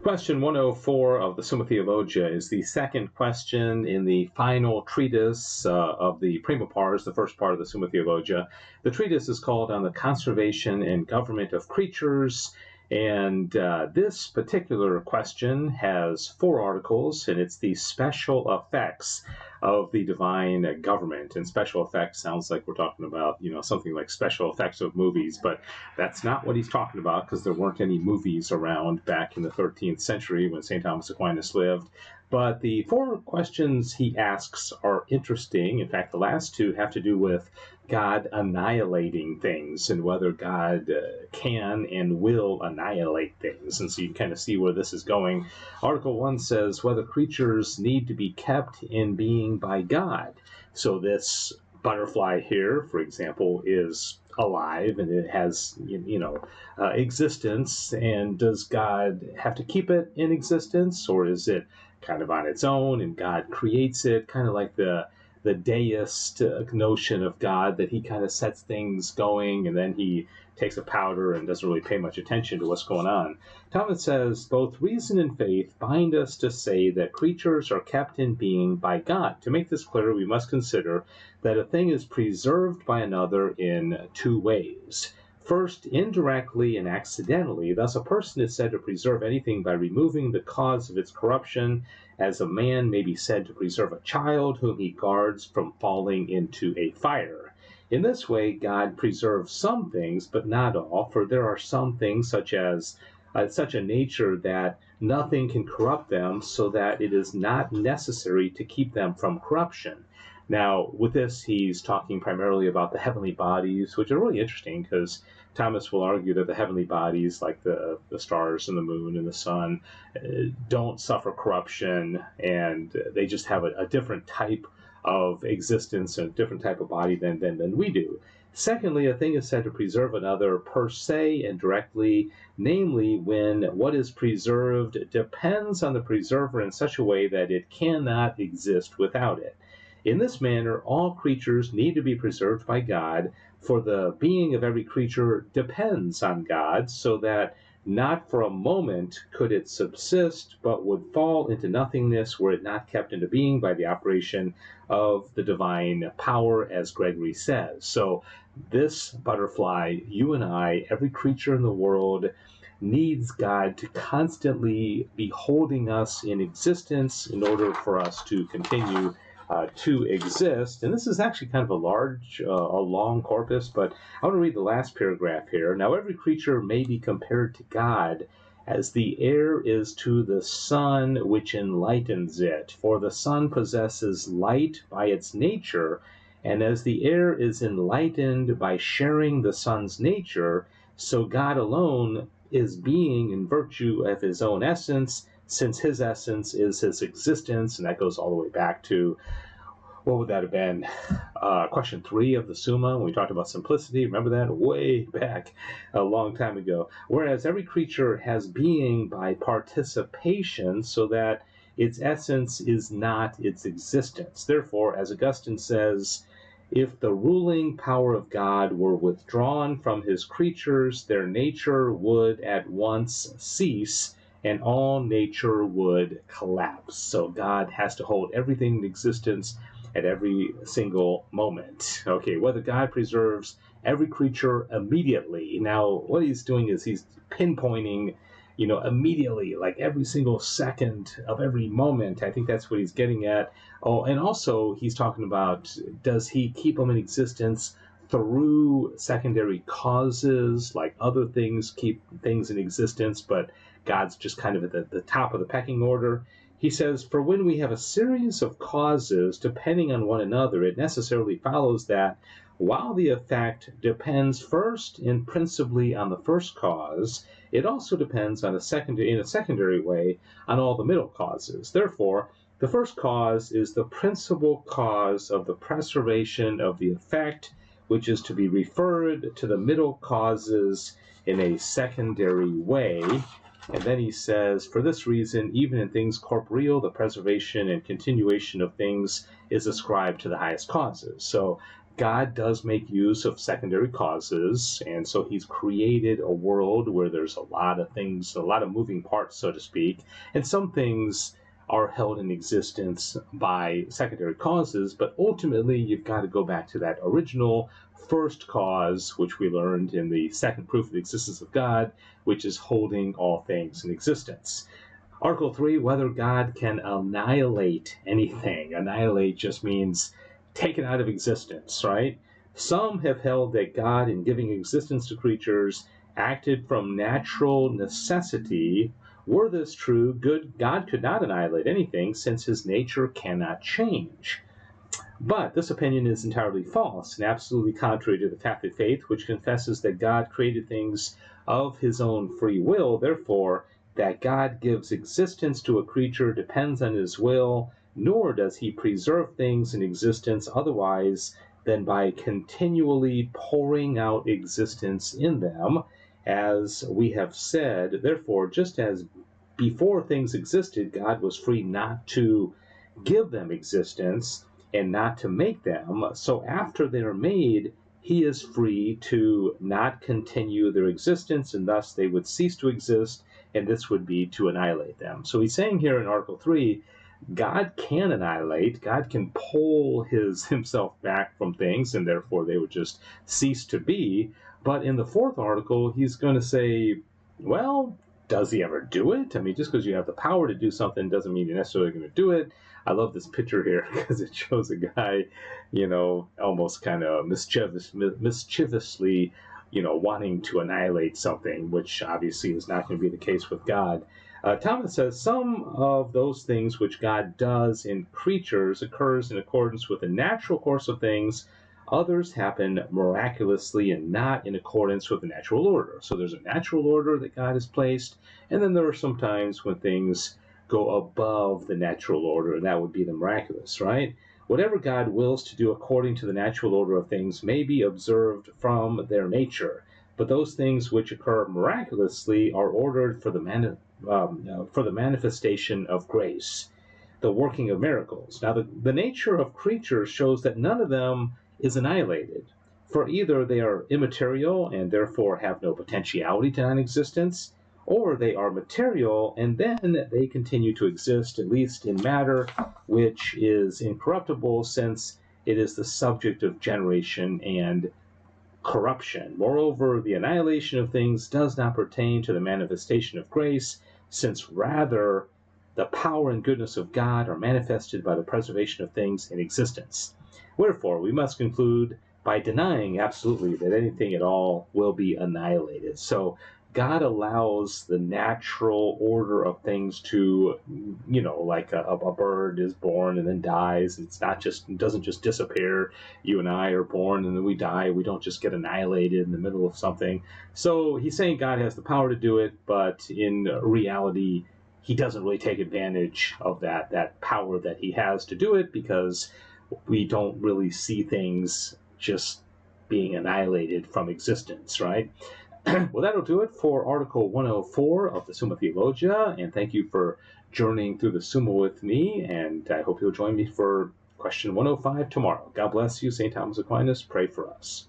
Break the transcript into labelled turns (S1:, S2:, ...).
S1: Question 104 of the Summa Theologia is the second question in the final treatise of the Prima Pars, the first part of the Summa Theologia. The treatise is called On the Conservation and Government of Creatures, and this particular question has 4 articles, and it's the special effects of the divine government. And special effects sounds like we're talking about, something like special effects of movies, but that's not what he's talking about, because there weren't any movies around back in the 13th century when St. Thomas Aquinas lived. But the 4 questions he asks are interesting. In fact, the last 2 have to do with God annihilating things and whether God can and will annihilate things. And so you can kind of see where this is going. Article 1 says whether creatures need to be kept in being by God. So this butterfly here, for example, is alive and it has, existence. And does God have to keep it in existence, or is it kind of on its own and God creates it, kind of like the deist notion of God, that he kind of sets things going and then he takes a powder and doesn't really pay much attention to what's going on. Thomas says, both reason and faith bind us to say that creatures are kept in being by God. To make this clear, we must consider that a thing is preserved by another in 2 ways. First, indirectly and accidentally. Thus, a person is said to preserve anything by removing the cause of its corruption, as a man may be said to preserve a child whom he guards from falling into a fire. In this way, God preserves some things, but not all, for there are some things such as such a nature that nothing can corrupt them, so that it is not necessary to keep them from corruption. Now, with this, he's talking primarily about the heavenly bodies, which are really interesting because Thomas will argue that the heavenly bodies, like the stars and the moon and the sun, don't suffer corruption, and they just have a different type of existence and a different type of body than we do. Secondly, a thing is said to preserve another per se and directly, namely when what is preserved depends on the preserver in such a way that it cannot exist without it. In this manner, all creatures need to be preserved by God, for the being of every creature depends on God, so that not for a moment could it subsist, but would fall into nothingness were it not kept into being by the operation of the divine power, as Gregory says. So this butterfly, you and I, every creature in the world, needs God to constantly be holding us in existence in order for us to continue to exist. And this is actually kind of a long corpus, but I want to read the last paragraph here. Now, every creature may be compared to God as the air is to the sun which enlightens it, for the sun possesses light by its nature, and as the air is enlightened by sharing the sun's nature, so God alone is being in virtue of his own essence, since his essence is his existence. And that goes all the way back to, what would that have been? Question 3 of the Summa, when we talked about simplicity. Remember that? Way back, a long time ago. Whereas every creature has being by participation, so that its essence is not its existence. Therefore, as Augustine says, if the ruling power of God were withdrawn from his creatures, their nature would at once cease, and all nature would collapse. So God has to hold everything in existence at every single moment. Okay, whether God preserves every creature immediately. Now, what he's doing is he's pinpointing, immediately, like every single second of every moment. I think that's what he's getting at. Oh, and also he's talking about, does he keep them in existence through secondary causes, like other things keep things in existence, but God's just kind of at the top of the pecking order? He says, for when we have a series of causes depending on one another, it necessarily follows that while the effect depends first and principally on the first cause, it also depends on in a secondary way on all the middle causes. Therefore, the first cause is the principal cause of the preservation of the effect, which is to be referred to the middle causes in a secondary way. And then he says, for this reason, even in things corporeal, the preservation and continuation of things is ascribed to the highest causes. So God does make use of secondary causes, and so he's created a world where there's a lot of things, a lot of moving parts, so to speak, and some things are held in existence by secondary causes, but ultimately you've got to go back to that original first cause, which we learned in the second proof of the existence of God, which is holding all things in existence. Article 3, whether God can annihilate anything. Annihilate just means taken out of existence, right? Some have held that God, in giving existence to creatures, acted from natural necessity. Were this true, God could not annihilate anything, since his nature cannot change. But this opinion is entirely false and absolutely contrary to the Catholic faith, which confesses that God created things of his own free will. Therefore, that God gives existence to a creature depends on his will, nor does he preserve things in existence otherwise than by continually pouring out existence in them. As we have said, therefore, just as before things existed, God was free not to give them existence and not to make them, so after they are made, he is free to not continue their existence, and thus they would cease to exist, and this would be to annihilate them. So he's saying here in Article 3, God can annihilate, God can pull himself back from things, and therefore they would just cease to be. But in the fourth article, he's going to say, well, does he ever do it? I mean, just because you have the power to do something doesn't mean you're necessarily going to do it. I love this picture here because it shows a guy, almost kind of mischievously, wanting to annihilate something, which obviously is not going to be the case with God. Thomas says, some of those things which God does in creatures occurs in accordance with the natural course of things. Others happen miraculously and not in accordance with the natural order. So there's a natural order that God has placed, and then there are some times when things go above the natural order, and that would be the miraculous, right? Whatever God wills to do according to the natural order of things may be observed from their nature, but those things which occur miraculously are ordered for the manifestation of grace, the working of miracles. Now, the nature of creatures shows that none of them is annihilated, for either they are immaterial and therefore have no potentiality to non-existence, or they are material and then they continue to exist, at least in matter, which is incorruptible, since it is the subject of generation and corruption. Moreover, the annihilation of things does not pertain to the manifestation of grace, since rather the power and goodness of God are manifested by the preservation of things in existence. Wherefore, we must conclude by denying absolutely that anything at all will be annihilated. So God allows the natural order of things to, like a bird is born and then dies. It doesn't just disappear. You and I are born and then we die. We don't just get annihilated in the middle of something. So he's saying God has the power to do it, but in reality, he doesn't really take advantage of that power that he has to do it, because we don't really see things just being annihilated from existence, right? Well, that'll do it for Article 104 of the Summa Theologia, and thank you for journeying through the Summa with me, and I hope you'll join me for question 105 tomorrow. God bless you, St. Thomas Aquinas. Pray for us.